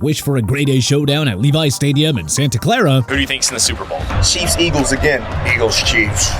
Wish for a grade A showdown at Levi Stadium in Santa Clara. Who do you think's in the Super Bowl? Chiefs, Eagles again. Eagles, Chiefs.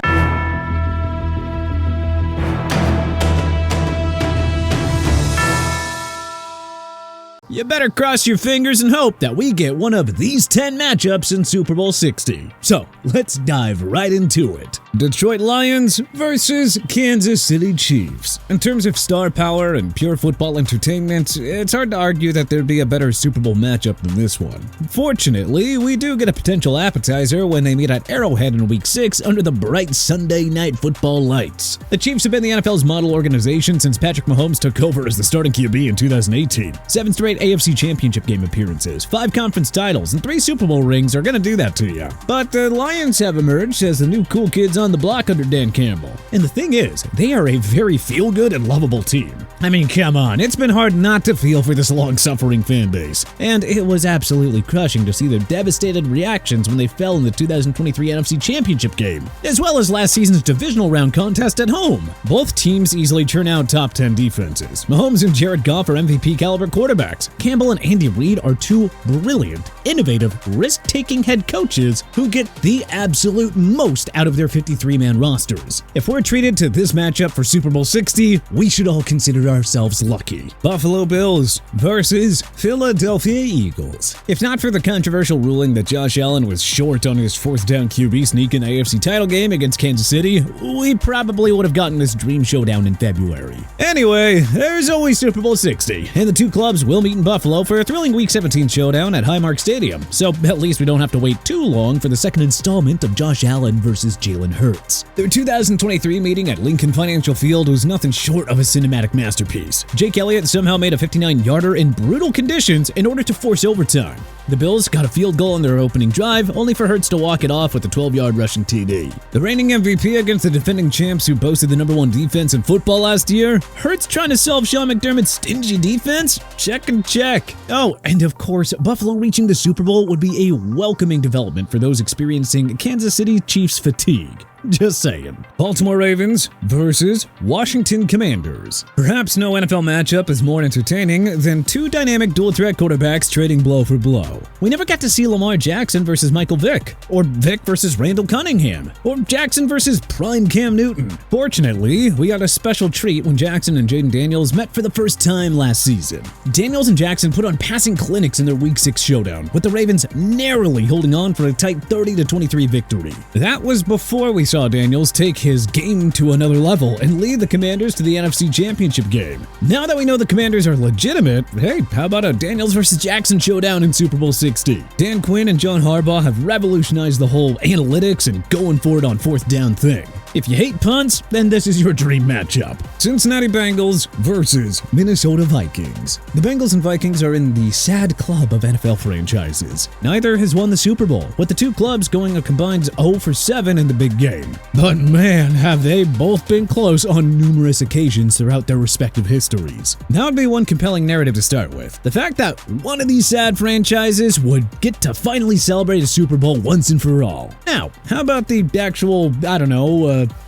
You better cross your fingers and hope that we get one of these 10 matchups in Super Bowl 60. So, let's dive right into it. Detroit Lions versus Kansas City Chiefs. In terms of star power and pure football entertainment, it's hard to argue that there'd be a better Super Bowl matchup than this one. Fortunately, we do get a potential appetizer when they meet at Arrowhead in Week 6 under the bright Sunday night football lights. The Chiefs have been the NFL's model organization since Patrick Mahomes took over as the starting QB in 2018. 7 straight AFC Championship game appearances, 5 conference titles, and 3 Super Bowl rings are gonna do that to you. But the Lions have emerged as the new cool kids on the block under Dan Campbell. And the thing is, they are a very feel-good and lovable team. I mean, come on, it's been hard not to feel for this long-suffering fan base. And it was absolutely crushing to see their devastated reactions when they fell in the 2023 NFC Championship game, as well as last season's divisional round contest at home. Both teams easily turn out top 10 defenses. Mahomes and Jared Goff are MVP-caliber quarterbacks. Campbell and Andy Reid are 2 brilliant, innovative, risk-taking head coaches who get the absolute most out of their 53-man rosters. If we're treated to this matchup for Super Bowl 60, we should all consider ourselves lucky. Buffalo Bills versus Philadelphia Eagles. If not for the controversial ruling that Josh Allen was short on his 4th down QB sneak in the AFC title game against Kansas City, we probably would have gotten this dream showdown in February. Anyway, there's always Super Bowl 60, and the two clubs will meet in Buffalo for a thrilling Week 17 showdown at Highmark Stadium, so at least we don't have to wait too long for the second installment of Josh Allen versus Jalen Hurts. Their 2023 meeting at Lincoln Financial Field was nothing short of a cinematic masterpiece. Jake Elliott somehow made a 59-yarder in brutal conditions in order to force overtime. The Bills got a field goal on their opening drive, only for Hurts to walk it off with a 12-yard rushing TD. The reigning MVP against the defending champs who boasted the #1 defense in football last year? Hurts trying to solve Sean McDermott's stingy defense? Check and check. Oh, and of course, Buffalo reaching the Super Bowl would be a welcoming development for those experiencing Kansas City Chiefs fatigue. Just saying. Baltimore Ravens versus Washington Commanders. Perhaps no NFL matchup is more entertaining than 2 dynamic dual-threat quarterbacks trading blow for blow. We never got to see Lamar Jackson versus Michael Vick, or Vick versus Randall Cunningham, or Jackson versus prime Cam Newton. Fortunately, we got a special treat when Jackson and Jaden Daniels met for the first time last season. Daniels and Jackson put on passing clinics in their Week 6 showdown, with the Ravens narrowly holding on for a tight 30-23 victory. That was before we saw Daniels take his game to another level and lead the Commanders to the NFC Championship game. Now that we know the Commanders are legitimate, hey, how about a Daniels versus Jackson showdown in Super Bowl 60? Dan Quinn and John Harbaugh have revolutionized the whole analytics and going for it on 4th down thing. If you hate punts, then this is your dream matchup. Cincinnati Bengals versus Minnesota Vikings. The Bengals and Vikings are in the sad club of NFL franchises. Neither has won the Super Bowl, with the two clubs going a combined 0-7 in the big game. But man, have they both been close on numerous occasions throughout their respective histories. That would be one compelling narrative to start with. The fact that one of these sad franchises would get to finally celebrate a Super Bowl once and for all. Now, how about the actual,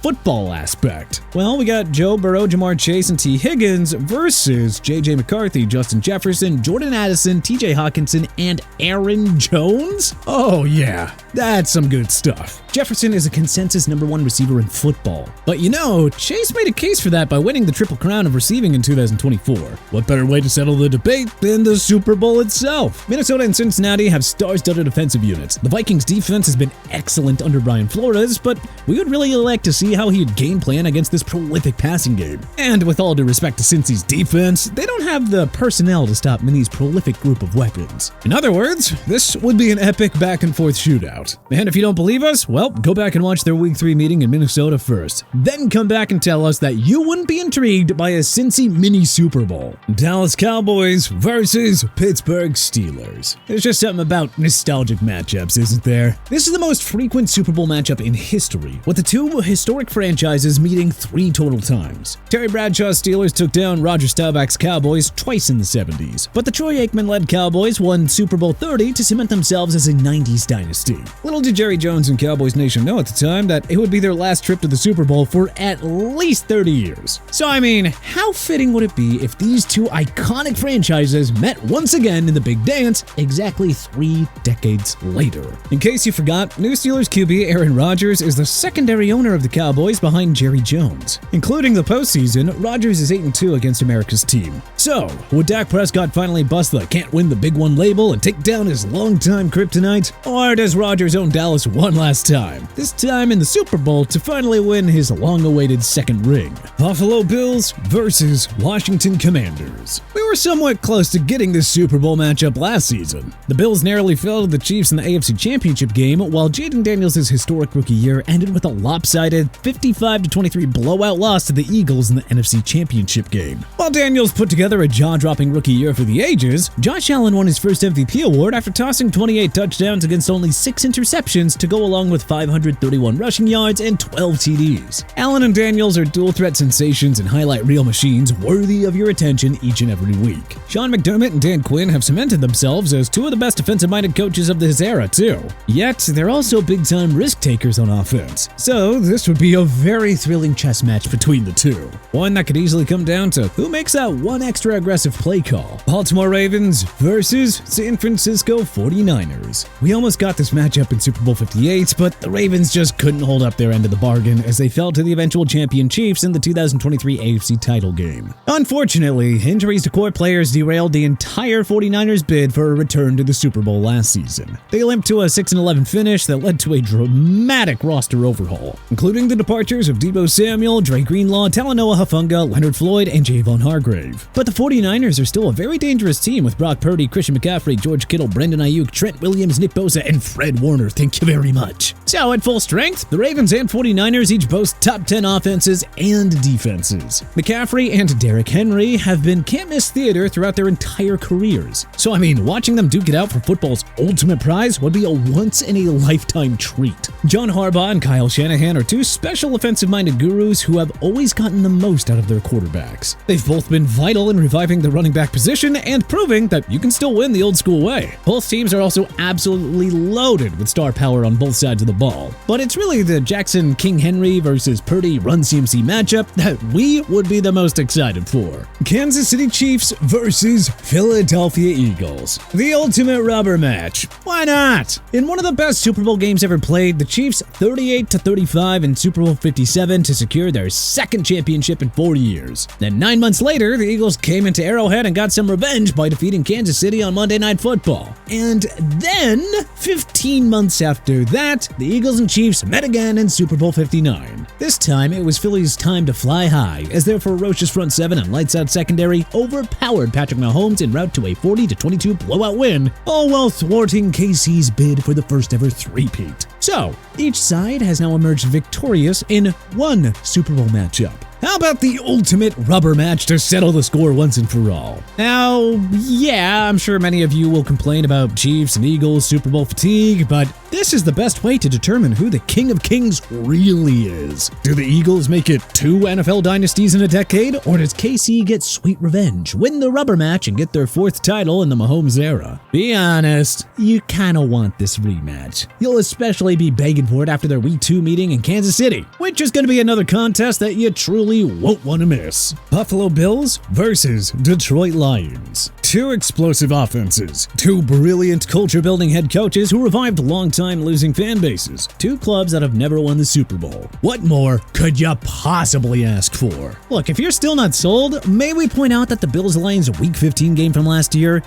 football aspect? Well, we got Joe Burrow, Jamar Chase, and T. Higgins versus J.J. McCarthy, Justin Jefferson, Jordan Addison, T.J. Hawkinson, and Aaron Jones? Oh yeah, that's some good stuff. Jefferson is a consensus #1 receiver in football. But you know, Chase made a case for that by winning the Triple Crown of receiving in 2024. What better way to settle the debate than the Super Bowl itself? Minnesota and Cincinnati have star-studded offensive units. The Vikings defense has been excellent under Brian Flores, but we would really like to see how he'd game plan against this prolific passing game. And with all due respect to Cincy's defense, they don't have the personnel to stop Minnie's prolific group of weapons. In other words, this would be an epic back-and-forth shootout. And if you don't believe us, well, go back and watch their Week 3 meeting in Minnesota first. Then come back and tell us that you wouldn't be intrigued by a Cincy mini Super Bowl. Dallas Cowboys versus Pittsburgh Steelers. There's just something about nostalgic matchups, isn't there? This is the most frequent Super Bowl matchup in history, with the two historic franchises meeting 3 total times. Terry Bradshaw's Steelers took down Roger Staubach's Cowboys twice in the 70s, but the Troy Aikman-led Cowboys won Super Bowl 30 to cement themselves as a 90s dynasty. Little did Jerry Jones and Cowboys Nation know at the time that it would be their last trip to the Super Bowl for at least 30 years. So I mean, how fitting would it be if these 2 iconic franchises met once again in the big dance exactly 3 decades later? In case you forgot, new Steelers QB Aaron Rodgers is the secondary owner of the Cowboys behind Jerry Jones. Including the postseason, Rodgers is 8-2 against America's team. So, would Dak Prescott finally bust the can't win the big one label and take down his longtime kryptonite? Or does Rodgers own Dallas one last time, this time in the Super Bowl to finally win his long-awaited second ring? Buffalo Bills versus Washington Commanders. We were somewhat close to getting this Super Bowl matchup last season. The Bills narrowly fell to the Chiefs in the AFC Championship game, while Jaden Daniels' historic rookie year ended with a lopsided 55-23 blowout loss to the Eagles in the NFC Championship game. While Daniels put together a jaw-dropping rookie year for the ages, Josh Allen won his first MVP award after tossing 28 touchdowns against only 6 interceptions to go along with 531 rushing yards and 12 TDs. Allen and Daniels are dual-threat sensations and highlight reel machines worthy of your attention each and every week. Sean McDermott and Dan Quinn have cemented themselves as 2 of the best defensive-minded coaches of this era, too. Yet, they're also big-time risk-takers on offense. So, this would be a very thrilling chess match between the 2. One that could easily come down to who makes that one extra aggressive play call. Baltimore Ravens versus San Francisco 49ers. We almost got this matchup in Super Bowl 58, but the Ravens just couldn't hold up their end of the bargain as they fell to the eventual champion Chiefs in the 2023 AFC title game. Unfortunately, injuries to core players derailed the entire 49ers bid for a return to the Super Bowl last season. They limped to a 6-11 finish that led to a dramatic roster overhaul, including the departures of Deebo Samuel, Dre Greenlaw, Talanoa Hufanga, Leonard Floyd, and Javon Hargrave. But the 49ers are still a very dangerous team with Brock Purdy, Christian McCaffrey, George Kittle, Brendan Ayuk, Trent Williams, Nick Bosa, and Fred Warner. Thank you very much. So at full strength, the Ravens and 49ers each boast top 10 offenses and defenses. McCaffrey and Derrick Henry have been can't-miss theater throughout their entire careers. So I mean, watching them duke it out for football's ultimate prize would be a once-in-a-lifetime treat. John Harbaugh and Kyle Shanahan are 2 special offensive-minded gurus who have always gotten the most out of their quarterbacks. They've both been vital in reviving the running back position and proving that you can still win the old-school way. Both teams are also absolutely loaded with star power on both sides of the ball. But it's really the Jackson King Henry versus Purdy Run CMC matchup that we would be the most excited for. Kansas City Chiefs versus Philadelphia Eagles. The ultimate rubber match. Why not? In one of the best Super Bowl games ever played, the Chiefs 38-35 in Super Bowl 57 to secure their second championship in 4 years. Then 9 months later, the Eagles came into Arrowhead and got some revenge by defeating Kansas City on Monday Night Football. And then, 15 months after that, the Eagles and Chiefs met again in Super Bowl 59. This time, it was Philly's time to fly high, as their ferocious front seven and lights-out secondary overpowered Patrick Mahomes en route to a 40-22 blowout win, all while thwarting KC's bid for the first-ever three-peat. So, each side has now emerged victorious in one Super Bowl matchup. How about the ultimate rubber match to settle the score once and for all? Now, yeah, I'm sure many of you will complain about Chiefs and Eagles Super Bowl fatigue, but this is the best way to determine who the King of Kings really is. Do the Eagles make it 2 NFL dynasties in a decade, or does KC get sweet revenge, win the rubber match, and get their 4th title in the Mahomes era? Be honest, you kinda want this rematch. You'll especially be begging for it after their Week 2 meeting in Kansas City, which is gonna be another contest that you truly won't want to miss. Buffalo Bills versus Detroit Lions. 2 explosive offenses, 2 brilliant culture-building head coaches who revived long-time losing fan bases, 2 clubs that have never won the Super Bowl. What more could you possibly ask for? Look, if you're still not sold, may we point out that the Bills-Lions Week 15 game from last year,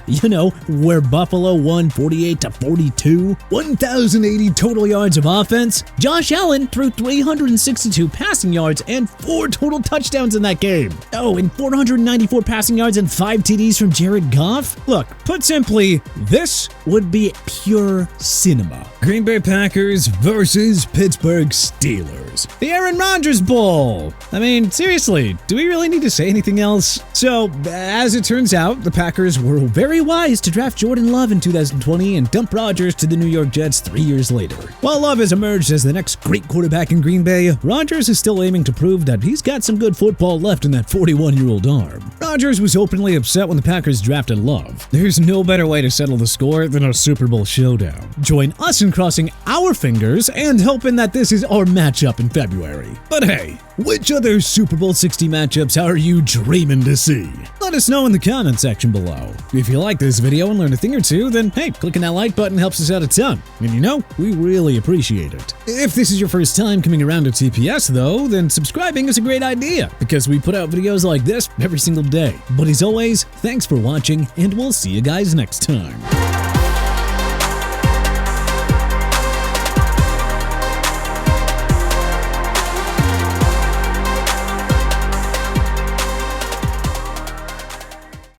where Buffalo won 48-42, 1,080 total yards of offense, Josh Allen threw 362 passing yards and 4 total total touchdowns in that game. Oh, and 494 passing yards and 5 TDs from Jared Goff? Look, put simply, this would be pure cinema. Green Bay Packers versus Pittsburgh Steelers. The Aaron Rodgers Bowl. I mean, seriously, do we really need to say anything else? So, as it turns out, the Packers were very wise to draft Jordan Love in 2020 and dump Rodgers to the New York Jets 3 years later. While Love has emerged as the next great quarterback in Green Bay, Rodgers is still aiming to prove that he's got some good football left in that 41-year-old arm. Rodgers was openly upset when the Packers drafted Love. There's no better way to settle the score than a Super Bowl showdown. Join us in crossing our fingers and hoping that this is our matchup in February. But hey, which other Super Bowl 60 matchups are you dreaming to see? Let us know in the comment section below. If you like this video and learned a thing or two, then hey, clicking that like button helps us out a ton. And you know, we really appreciate it. If this is your first time coming around to TPS though, then subscribing is a great idea because we put out videos like this every single day. But as always, thanks for watching and we'll see you guys next time.